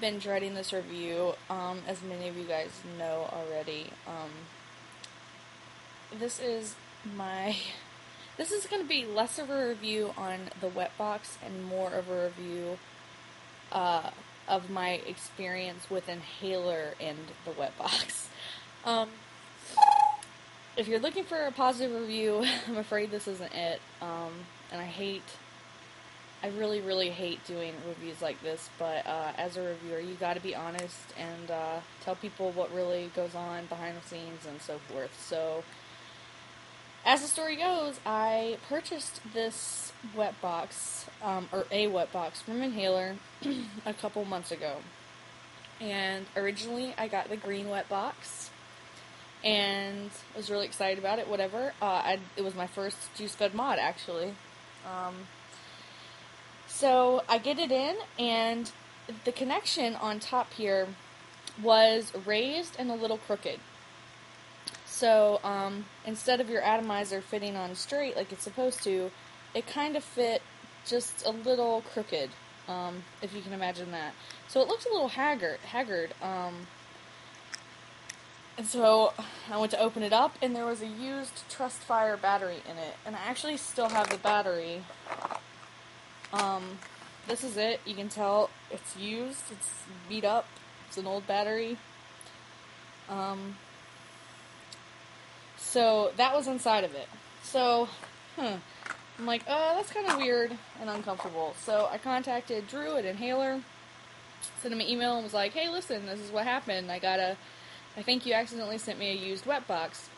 been dreading this review, as many of you guys know already. This is my... This is going to be less of a review on the WetBox and more of a review of my experience with Nhaler and the WetBox. If you're looking for a positive review, I'm afraid this isn't it. And I really, really hate doing reviews like this, but as a reviewer, you gotta be honest and tell people what really goes on behind the scenes and so forth. So, as the story goes, I purchased this WetBox, or a WetBox from Nhaler a couple months ago. And originally, I got the green WetBox, and I was really excited about it, whatever. It was my first juice fed mod, actually. So I get it in, and the connection on top here was raised and a little crooked. So instead of your atomizer fitting on straight like it's supposed to, it kind of fit just a little crooked, if you can imagine that. So it looks a little haggard. And so I went to open it up, and there was a used Trustfire battery in it. And I actually still have the battery. This is it. You can tell it's used. It's beat up. It's an old battery. So that was inside of it. So, I'm like, that's kind of weird and uncomfortable. So I contacted Drew at Nhaler, sent him an email, and was like, hey, listen, this is what happened. I think you accidentally sent me a used WetBox.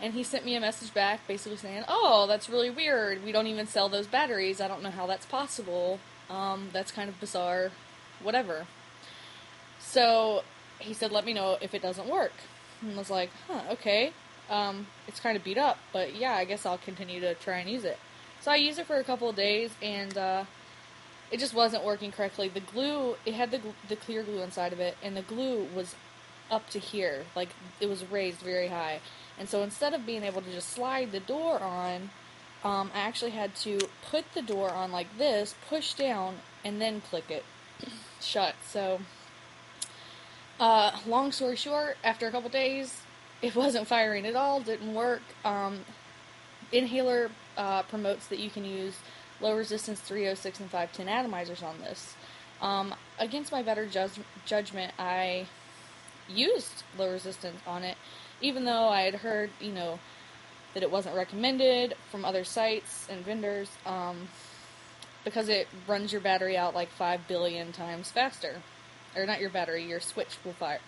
And he sent me a message back basically saying, oh, that's really weird. We don't even sell those batteries. I don't know how that's possible. That's kind of bizarre. Whatever. So he said, let me know if it doesn't work. And I was like, okay. It's kind of beat up, but yeah, I guess I'll continue to try and use it. So I used it for a couple of days, and it just wasn't working correctly. The glue, it had the clear glue inside of it, and the glue was up to here. Like, it was raised very high. And so instead of being able to just slide the door on, I actually had to put the door on like this, push down, and then click it shut. So, long story short, after a couple days, it wasn't firing at all, didn't work. Nhaler promotes that you can use low resistance 306 and 510 atomizers on this. Against my better judgment, I used low resistance on it, even though I had heard, that it wasn't recommended from other sites and vendors, because it runs your battery out like 5 billion times faster. Or not your battery, your switch will fire,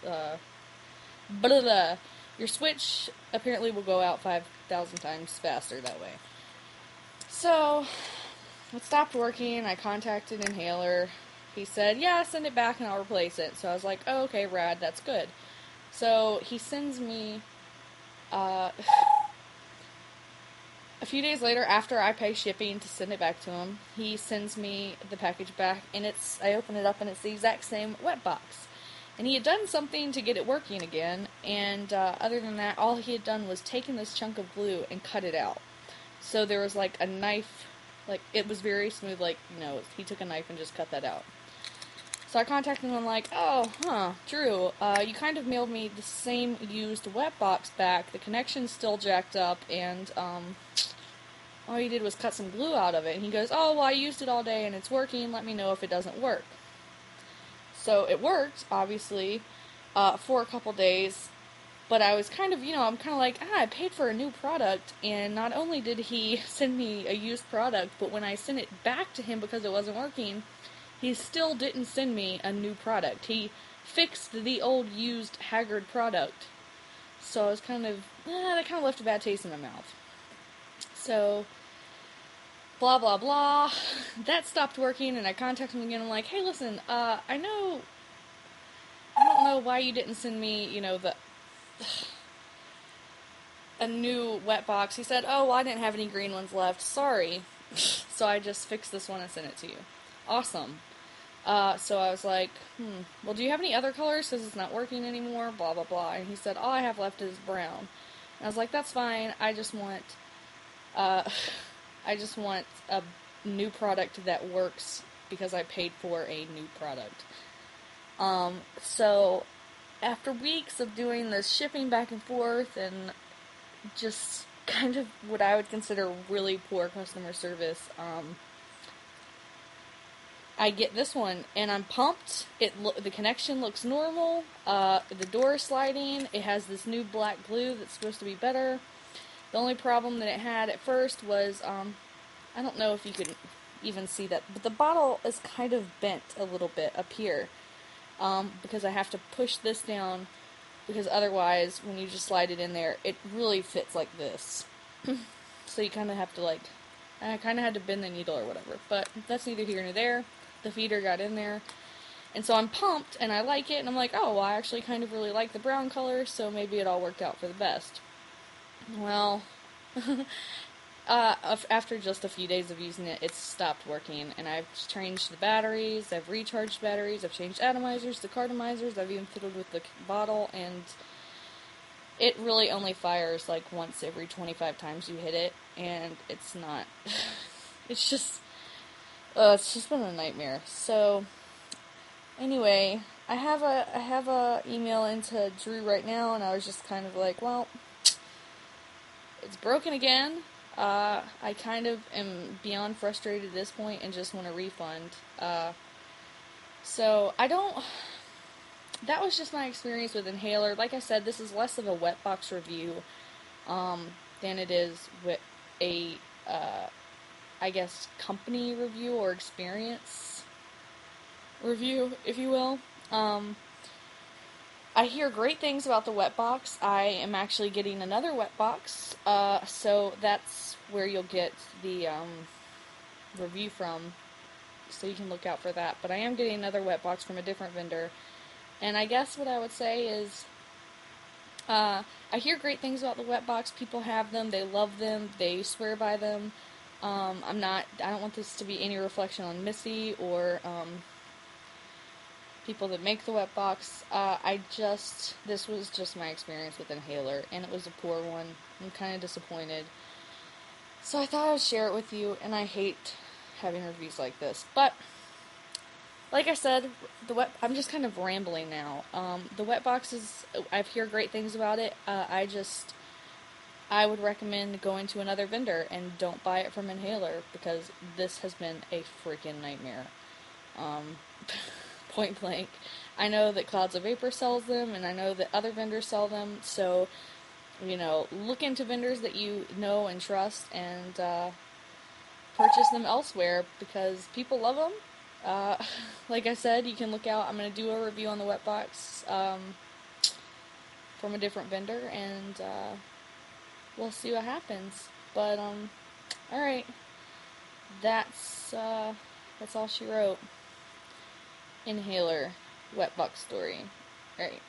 your switch apparently will go out 5,000 times faster that way. So, it stopped working. I contacted Nhaler. He said, yeah, send it back and I'll replace it. So I was like, oh, okay, rad, that's good. So he sends me, a few days later, after I pay shipping to send it back to him, he sends me the package back, and I open it up, and it's the exact same WetBox. And he had done something to get it working again, and other than that, all he had done was taken this chunk of glue and cut it out. So there was like a knife, like, it was very smooth, like, he took a knife and just cut that out. So I contacted him and I'm like, Drew, you kind of mailed me the same used WetBox back. The connection's still jacked up, and all you did was cut some glue out of it. And he goes, oh, well, I used it all day and it's working. Let me know if it doesn't work. So it worked, obviously, for a couple days. But I was kind of, I'm kind of like, I paid for a new product. And not only did he send me a used product, but when I sent it back to him because it wasn't working, he still didn't send me a new product. He fixed the old used haggard product. So I was that kind of left a bad taste in my mouth. So, blah, blah, blah. That stopped working, and I contacted him again. I'm like, hey, listen, I don't know why you didn't send me, a new WetBox. He said, oh, well, I didn't have any green ones left. Sorry. So I just fixed this one and sent it to you. Awesome. So I was like, well, do you have any other colors, because it's not working anymore, blah, blah, blah. And he said, all I have left is brown. And I was like, that's fine, I just want a new product that works, because I paid for a new product. So after weeks of doing this shipping back and forth and just kind of what I would consider really poor customer service, I get this one, and I'm pumped. The connection looks normal. The door is sliding. It has this new black glue that's supposed to be better. The only problem that it had at first was, I don't know if you could even see that, but the bottle is kind of bent a little bit up here, because I have to push this down, because otherwise, when you just slide it in there, it really fits like this. So you kind of have to, I kind of had to bend the needle or whatever, but that's neither here nor there. The feeder got in there, and so I'm pumped, and I like it, and I'm like, oh, well, I actually kind of really like the brown color, so maybe it all worked out for the best. Well, after just a few days of using it, it's stopped working, and I've changed the batteries, I've recharged batteries, I've changed atomizers to cartomizers, I've even fiddled with the bottle, and it really only fires like once every 25 times you hit it, and it's not, it's just been a nightmare. So, anyway, I have a email into Drew right now, and I was just kind of like, well, it's broken again. I kind of am beyond frustrated at this point and just want a refund. So, that was just my experience with Nhaler. Like I said, this is less of a WetBox review, than it is with a, I guess, company review or experience review, if you will. I hear great things about the WetBox. I am actually getting another WetBox, so that's where you'll get the review from, so you can look out for that. But I am getting another WetBox from a different vendor, and I guess what I would say is, I hear great things about the WetBox. People have them, they love them, they swear by them. I don't want this to be any reflection on Missy or people that make the WetBox. This was just my experience with Nhaler, and it was a poor one. I'm kind of disappointed. So I thought I would share it with you, and I hate having reviews like this. But, like I said, I'm just kind of rambling now. The WetBox I hear great things about it. I would recommend going to another vendor and don't buy it from Nhaler, because this has been a freaking nightmare. Point blank. I know that Clouds of Vapor sells them, and I know that other vendors sell them, so, look into vendors that you know and trust, and purchase them elsewhere, because people love them. Like I said, you can look out. I'm going to do a review on the WetBox from a different vendor, and we'll see what happens. But, alright. That's all she wrote. Nhaler WetBox story. Alright.